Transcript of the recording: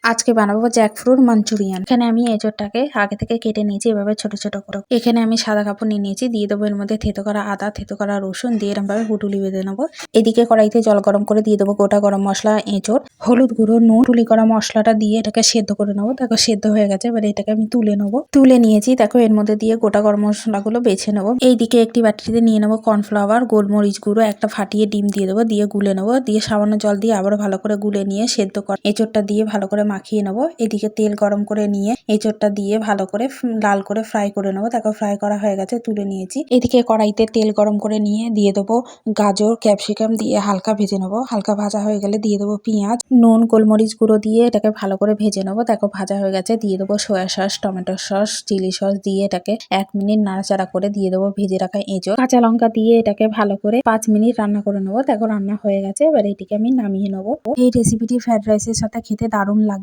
আজকে বানাবো jackfruit Manchurian. এখানে আমি এঁচোড়টাকে আগে থেকে কেটে নিয়েছি এভাবে ছোট ছোট করে। এখানে আমি সাদা কাপড় নিয়ে নিয়েছি, দিয়ে দেবো এর মধ্যে থেতো করা আদা, থেতো করা রসুন দিয়ে এরকম ভাবে হুটুলি বেঁধে নেবো। এদিকে কড়াইতে জল গরম করে দিয়ে দেবো গোটা গরম মশলা, এঁচোড়, হলুদ গুঁড়ো, নুন, টুলি করা মশলাটা দিয়ে এটাকে সেদ্ধ করে নেবো। দেখো সেদ্ধ হয়ে গেছে, এবার এটাকে আমি তুলে নেবো। তুলে নিয়েছি, দেখো এর মধ্যে দিয়ে গোটা গরম মশলাগুলো বেছে নেবো। এইদিকে একটি বাটিতে নিয়ে নেবো কর্নফ্লাওয়ার, গোলমরিচ গুঁড়ো, একটা ফাটিয়ে ডিম দিয়ে দেবো, দিয়ে গুলে নেবো। দিয়ে সামান্য জল দিয়ে আবারও ভালো করে গুলে নিয়ে সেদ্ধ করা এঁচোড়টা দিয়ে ভালো করে মাখিয়ে নেবো। এদিকে তেল গরম করে নিয়ে এঁচোড়টা দিয়ে ভালো করে লাল করে ফ্রাই করে নেবো। দেখো ফ্রাই করা হয়ে গেছে, তুলে নিয়েছি। এদিকে কড়াইতে তেল গরম করে নিয়ে দিয়ে দেবো গাজর, ক্যাপসিকাম দিয়ে হালকা ভেজে নেবো। হালকা ভাজা হয়ে গেলে দিয়ে দেবো পেঁয়াজ, নুন, গোলমরিচ গুঁড়ো দিয়ে এটাকে ভালো করে ভেজে নেবো। দেখো ভাজা হয়ে গেছে, দিয়ে দেবো soya sauce, tomato sauce, chilli sauce দিয়ে এটাকে 1 মিনিট নাড়াচাড়া করে দিয়ে দেবো ভেজে রাখা এঁচোড়, কাঁচা লঙ্কা দিয়ে এটাকে ভালো করে 5 মিনিট রান্না করে নেবো। দেখো রান্না হয়ে গেছে, এবার এটিকে আমি নামিয়ে নেবো। এই রেসিপিটি ফ্রাইড রাইসের সাথে খেতে দারুণ লাগে।